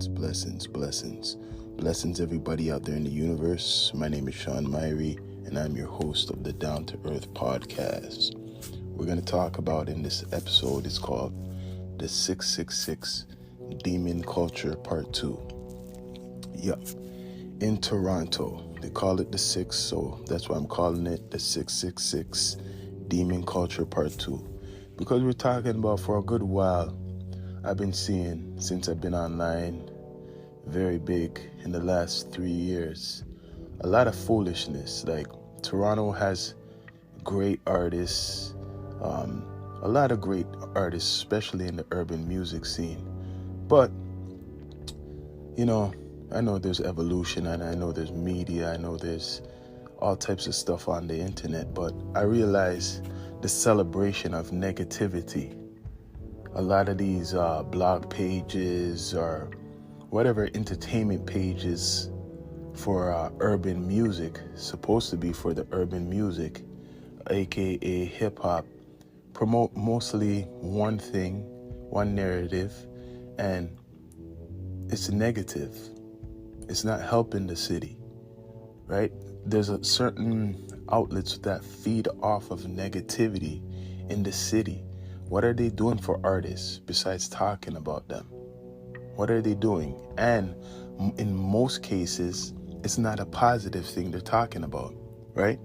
Blessings, everybody out there in the universe. My name is Sean Myrie, and I'm your host of the Down to Earth podcast. We're going to talk about in this episode, it's called the 666 Demon Culture Part 2. Yep. In Toronto, they call it the 6, so that's why I'm calling it the 666 Demon Culture Part 2. Because we're talking about for a good while, I've been seeing, since I've been online, very big in the last 3 years, a lot of foolishness. Like, Toronto has great artists, a lot of great artists, especially in the urban music scene. But, I know there's evolution, and I know there's media, I know there's all types of stuff on the internet, but I realize the celebration of negativity. A lot of these blog pages or whatever entertainment pages for urban music, supposed to be for the urban music, aka hip-hop, promote mostly one thing, one narrative, and it's negative. It's not helping the city, right? There's a certain outlets that feed off of negativity in the city. What are they doing for artists besides talking about them? What are they doing? And in most cases, it's not a positive thing they're talking about, right?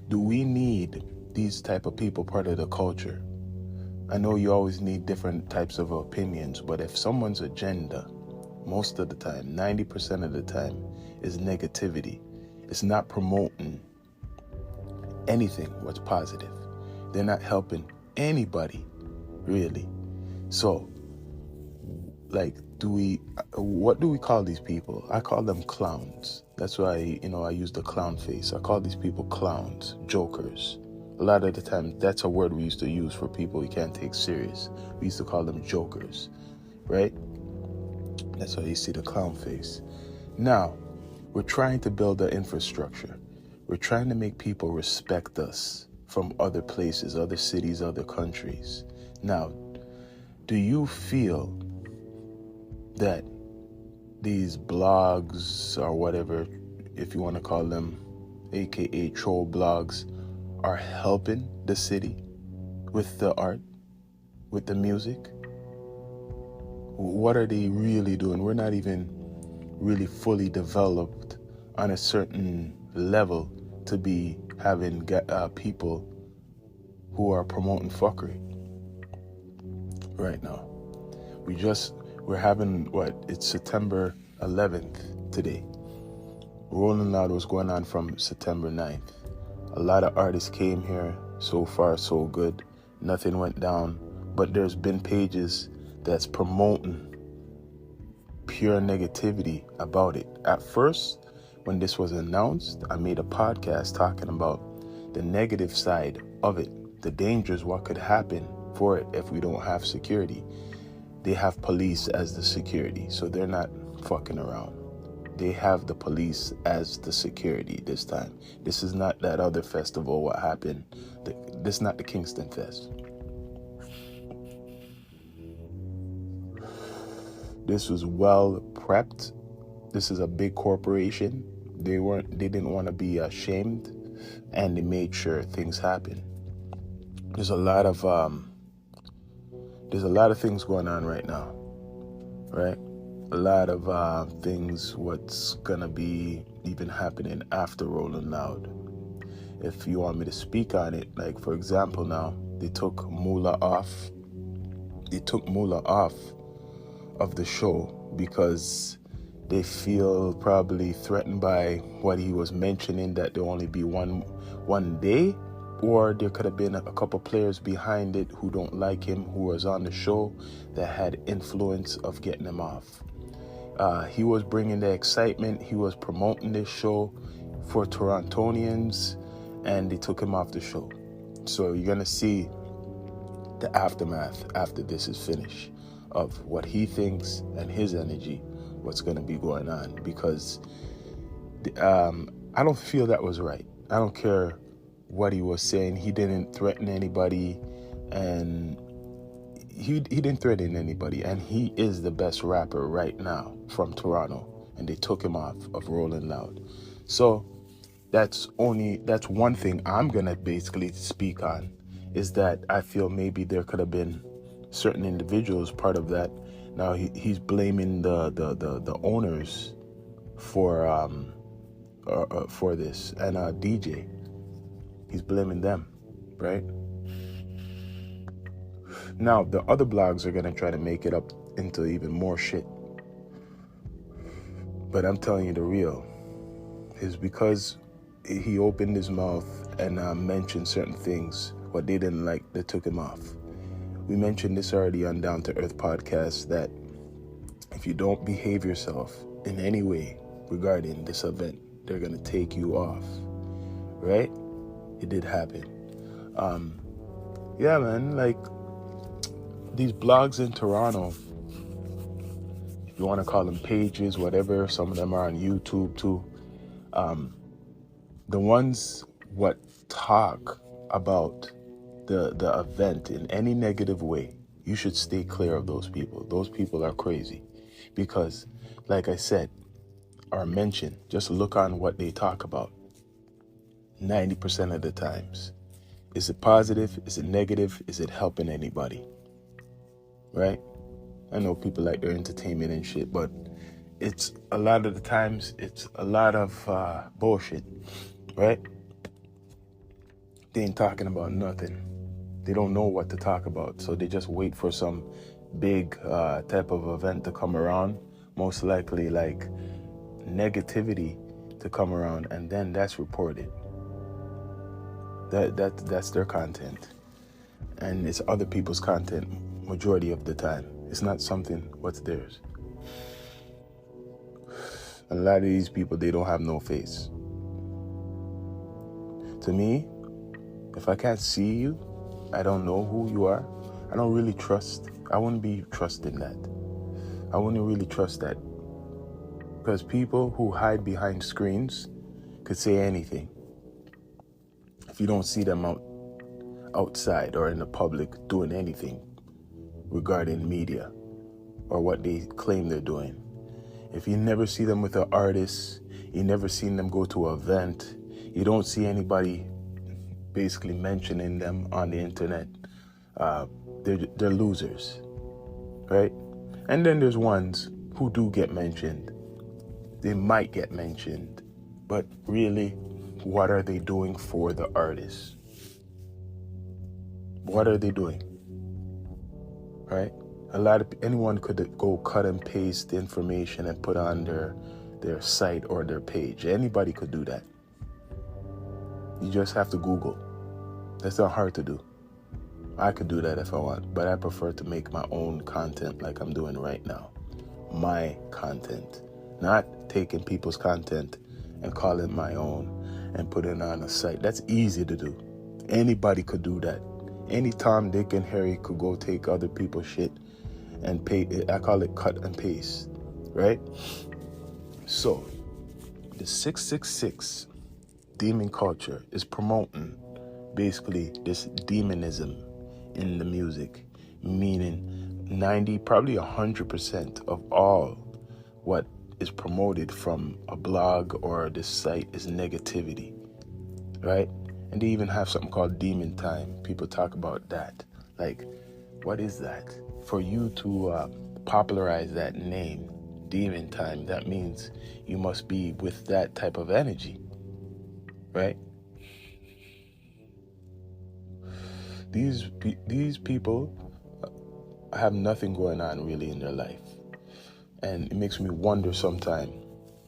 Do we need these type of people part of the culture? I know you always need different types of opinions, but if someone's agenda, most of the time, 90% of the time, is negativity, it's not promoting anything what's positive. They're not helping anybody, really. So, like, what do we call these people? I call them clowns. That's why, I use the clown face. I call these people clowns, jokers. A lot of the time, that's a word we used to use for people we can't take serious. We used to call them jokers, right? That's why you see the clown face. Now, we're trying to build the infrastructure. We're trying to make people respect us from other places, other cities, other countries. Now, do you feel that these blogs or whatever, if you want to call them, aka troll blogs, are helping the city with the art, with the music? What are they really doing? We're not even really fully developed on a certain level to be having people who are promoting fuckery right now. We're having, it's September 11th today. Rolling Loud was going on from September 9th. A lot of artists came here. So far, so good. Nothing went down. But there's been pages that's promoting pure negativity about it. At first, when this was announced, I made a podcast talking about the negative side of it, the dangers, what could happen for it if we don't have security. They have police as the security, so they're not fucking around. They have the police as the security this time. This is not that other festival, what happened. This is not the Kingston Fest. This was well prepped. This is a big corporation. They didn't want to be ashamed, and they made sure things happen. There's a lot of things going on right now, right? A lot of things what's gonna be even happening after Rolling Loud. If you want me to speak on it, like, for example, now they took Moolah off. They took Moolah off of the show because they feel probably threatened by what he was mentioning, that there'll only be one day, or there could have been a couple players behind it who don't like him, who was on the show, that had influence of getting him off. He was bringing the excitement. He was promoting this show for Torontonians, and they took him off the show. So you're going to see the aftermath after this is finished of what he thinks and his energy, what's going to be going on. Because I don't feel that was right. I don't care what he was saying. He didn't threaten anybody, and he didn't threaten anybody, and he is the best rapper right now from Toronto, and they took him off of Rolling Loud. So that's one thing I'm gonna basically speak on, is that I feel maybe there could have been certain individuals part of that. Now he's blaming the owners for this, and DJ, he's blaming them, right? Now the other blogs are gonna try to make it up into even more shit, but I'm telling you the real is because he opened his mouth and mentioned certain things. What they didn't like, they took him off. We mentioned this already on Down to Earth podcast, that if you don't behave yourself in any way regarding this event, they're going to take you off, right? It did happen. Yeah, man, like these blogs in Toronto, if you want to call them pages, whatever, some of them are on YouTube too. The ones what talk about the event in any negative way, you should stay clear of those people. Those people are crazy, because like I said or mentioned, just look on what they talk about. 90% of the times, is it positive? Is it negative? Is it helping anybody? Right? I know people like their entertainment and shit, but it's a lot of the times, it's a lot of bullshit, right? They ain't talking about nothing. They don't know what to talk about, so they just wait for some big type of event to come around, most likely like negativity to come around, and then that's reported. That's their content, and it's other people's content majority of the time. It's not something what's theirs. A lot of these people, they don't have no face. To me, if I can't see you, I don't know who you are, I don't really trust. I wouldn't be trusting that. I wouldn't really trust that. Because people who hide behind screens could say anything. If you don't see them outside or in the public doing anything regarding media or what they claim they're doing. If you never see them with an artist, you never seen them go to an event, you don't see anybody basically mentioning them on the internet, they're losers, right? And then there's ones who do get mentioned. They might get mentioned, but really, what are they doing for the artist? What are they doing? Right? Anyone could go cut and paste the information and put on their site or their page. Anybody could do that. You just have to Google. That's not hard to do. I could do that if I want, but I prefer to make my own content like I'm doing right now. My content. Not taking people's content and call it my own and put it on a site. That's easy to do. Anybody could do that. Any Tom, Dick, and Harry could go take other people's shit and pay. I call it cut and paste, right? So, the 666 demon culture is promoting basically this demonism in the music, meaning 90, probably 100% of all what is promoted from a blog or this site is negativity, right? And they even have something called demon time. People talk about that. Like, what is that? For you to popularize that name, demon time, that means you must be with that type of energy, right? These people have nothing going on really in their life. And it makes me wonder sometimes,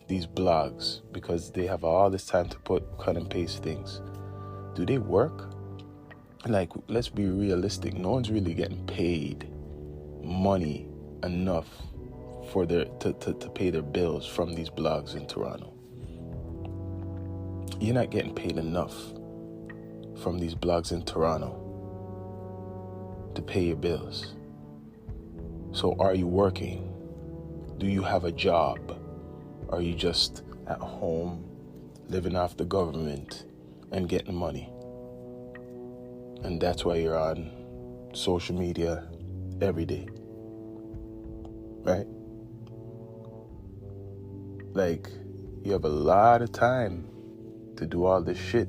these blogs, because they have all this time to cut and paste things. Do they work? Like, let's be realistic. No one's really getting paid money enough for to pay their bills from these blogs in Toronto. You're not getting paid enough from these blogs in Toronto to pay your bills. So are you working? Do you have a job? Are you just at home living off the government and getting money? And that's why you're on social media every day, right? Like, you have a lot of time to do all this shit,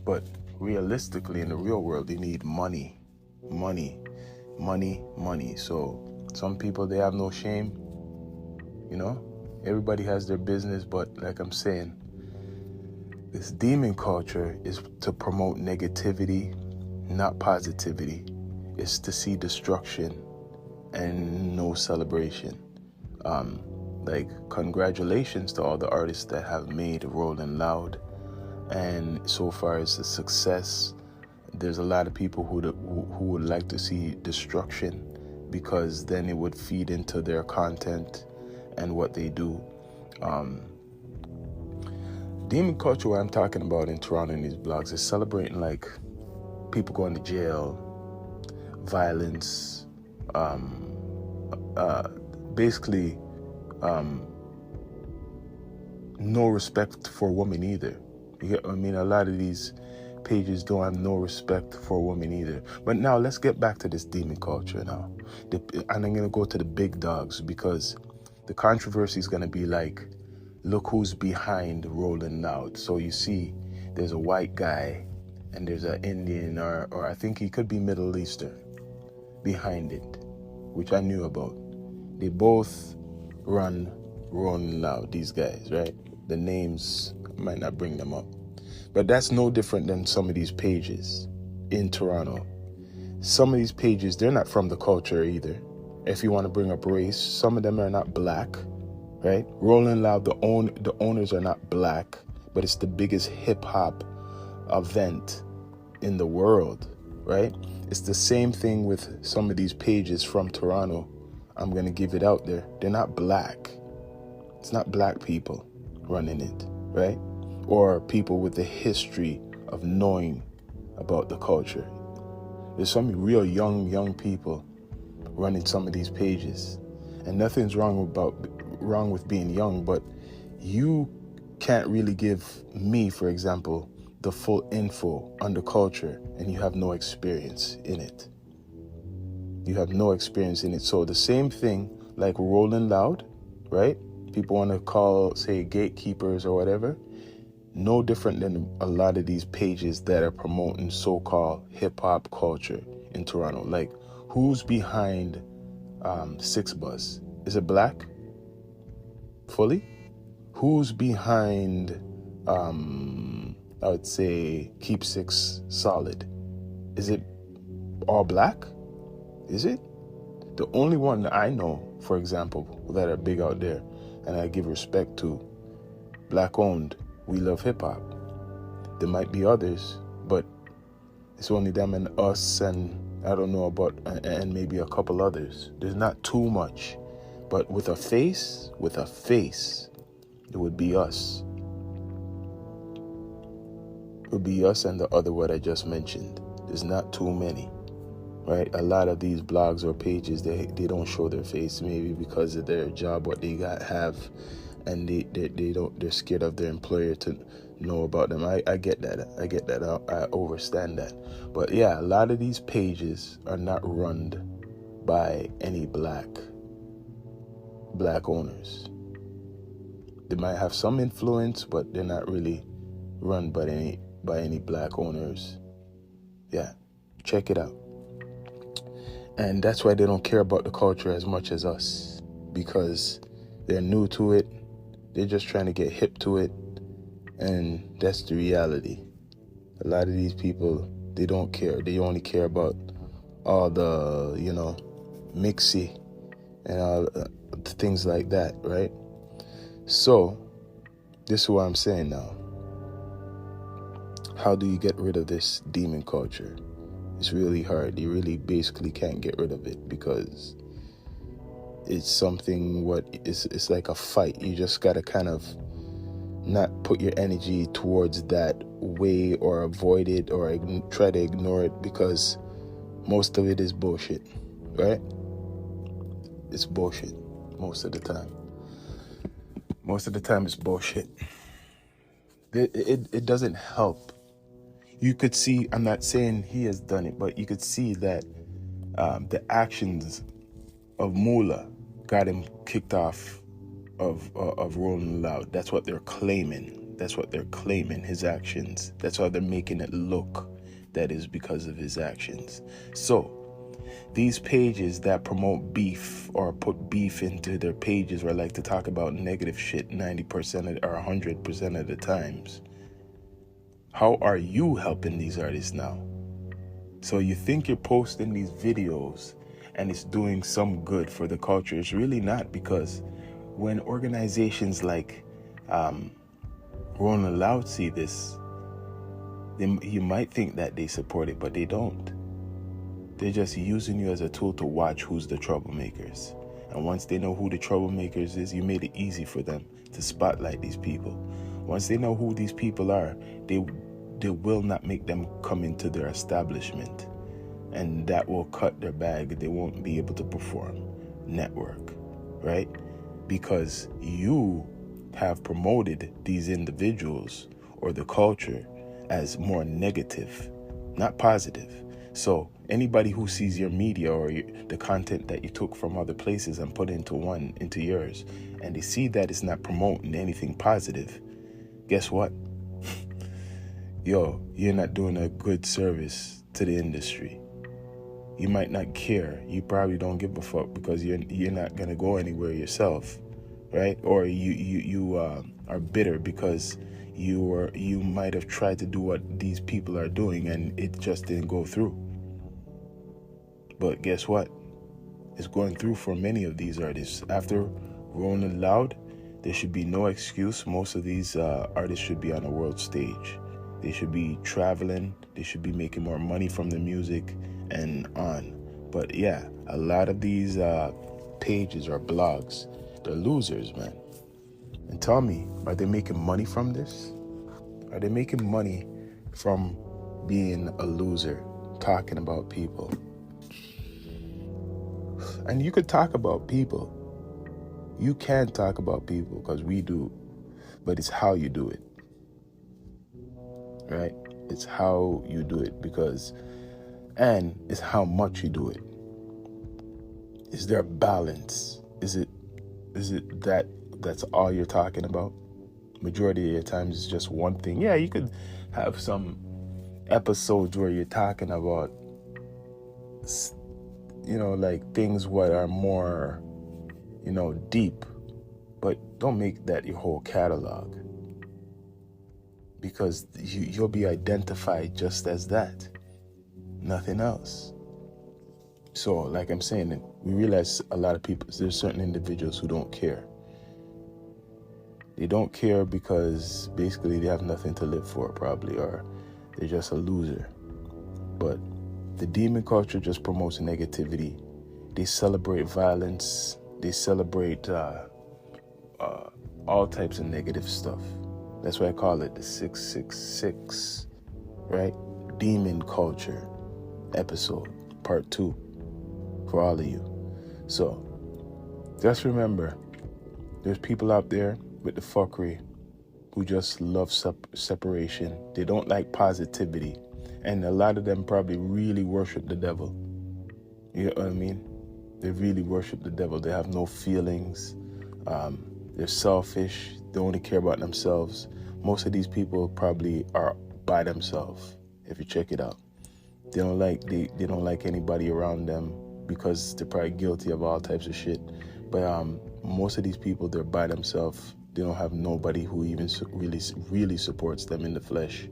but realistically, in the real world, you need money. So some people, they have no shame, you know? Everybody has their business, but like I'm saying, this demon culture is to promote negativity, not positivity. It's to see destruction and no celebration. Like, congratulations to all the artists that have made Rolling Loud, and so far it's a success. There's a lot of people who would like to see destruction, because then it would feed into their content and what they do. Demon culture, what I'm talking about in Toronto in these blogs, is celebrating like people going to jail, violence, basically no respect for women either. I mean, a lot of these pages don't have no respect for women either. But now let's get back to this demon culture now. And I'm going to go to the big dogs, because the controversy is going to be like, look who's behind Rolling Loud. So you see, there's a white guy and there's an Indian, or I think he could be Middle Eastern, behind it, which I knew about. They both run Rolling Loud, these guys, right? The names, I might not bring them up. But that's no different than some of these pages in Toronto. Some of these pages, they're not from the culture either. If you want to bring up race, some of them are not black, right? Rolling Loud, the owners are not black, but it's the biggest hip-hop event in the world, right? It's the same thing with some of these pages from Toronto. I'm going to give it out there. They're not black. It's not black people running it, right? Or people with the history of knowing about the culture. There's some real young people running some of these pages. And nothing's wrong with being young, but you can't really give me, for example, the full info on the culture, and you have no experience in it. You have no experience in it. So the same thing like Rolling Loud, right? People want to call, say, gatekeepers or whatever. No different than a lot of these pages that are promoting so-called hip-hop culture in Toronto. Like, who's behind Six Buzz? Is it black? Fully? Who's behind, I would say, Keep Six Solid? Is it all black? Is it? The only one that I know, for example, that are big out there, and I give respect to, black-owned, We Love Hip Hop. There might be others, but it's only them and us, and I don't know about, and maybe a couple others. There's not too much, but with a face, it would be us. It would be us and the other what I just mentioned. There's not too many, right? A lot of these blogs or pages, they don't show their face, maybe because of their job, what they have, and they're scared of their employer to know about them. I get that. I understand that. But yeah, a lot of these pages are not run by any black owners. They might have some influence, but they're not really run by any black owners. Yeah, check it out. And that's why they don't care about the culture as much as us, because they're new to it. They're just trying to get hip to it, and that's the reality. A lot of these people, they don't care. They only care about all the, mixy and all things like that, right? So, this is what I'm saying now. How do you get rid of this demon culture? It's really hard. You really basically can't get rid of it, because it's something it's like a fight. You just gotta kind of not put your energy towards that way, or avoid it, or try to ignore it, because most of it is bullshit, right? It's bullshit most of the time. Most of the time it's bullshit. It doesn't help. You could see, I'm not saying he has done it, but you could see that the actions of Mula got him kicked off of Rolling Loud. That's what they're claiming. That's what they're claiming, his actions. That's how they're making it look. That is because of his actions. So, these pages that promote beef or put beef into their pages or like to talk about negative shit 90% or 100% of the times, how are you helping these artists now? So you think you're posting these videos and it's doing some good for the culture. It's really not, because when organizations like Rolling Loud see this, you might think that they support it, but they don't. They're just using you as a tool to watch who's the troublemakers. And once they know who the troublemakers is, you made it easy for them to spotlight these people. Once they know who these people are, they will not make them come into their establishment. And that will cut their bag. They won't be able to perform. Network, right? Because you have promoted these individuals or the culture as more negative, not positive. So anybody who sees your media or the content that you took from other places and put into yours, and they see that it's not promoting anything positive, guess what? You're not doing a good service to the industry. You might not care. You probably don't give a fuck because you're not gonna go anywhere yourself, right? Or you are bitter because you might have tried to do what these people are doing and it just didn't go through. But guess what? It's going through for many of these artists. After Rolling Loud, there should be no excuse. Most of these artists should be on a world stage. They should be traveling. They should be making more money from the music and on. But yeah, a lot of these pages or blogs, they're losers, man. And tell me, are they making money from this? Are they making money from being a loser, talking about people? And you could talk about people. You can talk about people because we do, but it's how you do it, right? It's how you do it and it's how much you do it. Is there a balance? Is it that's all you're talking about? Majority of your times it's just one thing. Yeah, you could have some episodes where you're talking about, like things what are more, deep, but don't make that your whole catalog, because you'll be identified just as that, nothing else. So like I'm saying, we realize a lot of people, there's certain individuals who don't care. They don't care because basically they have nothing to live for probably, or they're just a loser. But the demon culture just promotes negativity. They celebrate violence. They celebrate all types of negative stuff. That's why I call it the 666, right? Demon culture episode, part 2, for all of you. So just remember, there's people out there with the fuckery who just love separation. They don't like positivity. And a lot of them probably really worship the devil. You know what I mean? They really worship the devil. They have no feelings. They're selfish. They only care about themselves. Most of these people probably are by themselves, if you check it out. They don't like anybody around them because they're probably guilty of all types of shit. But most of these people, they're by themselves. They don't have nobody who even really supports them in the flesh.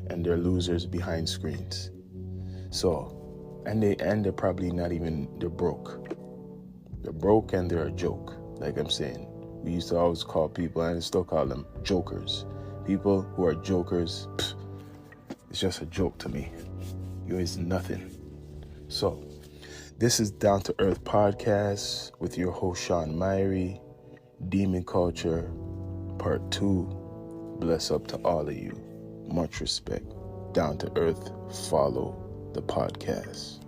And they're losers behind screens. So, and they're probably not even, they're broke. They're broke and they're a joke, like I'm saying. We used to always call people, and I still call them jokers. People who are jokers, it's just a joke to me. You is nothing. So, this is Down to Earth Podcast with your host, Sean Myrie. Demon Culture, Part 2. Bless up to all of you. Much respect. Down to Earth. Follow the podcast.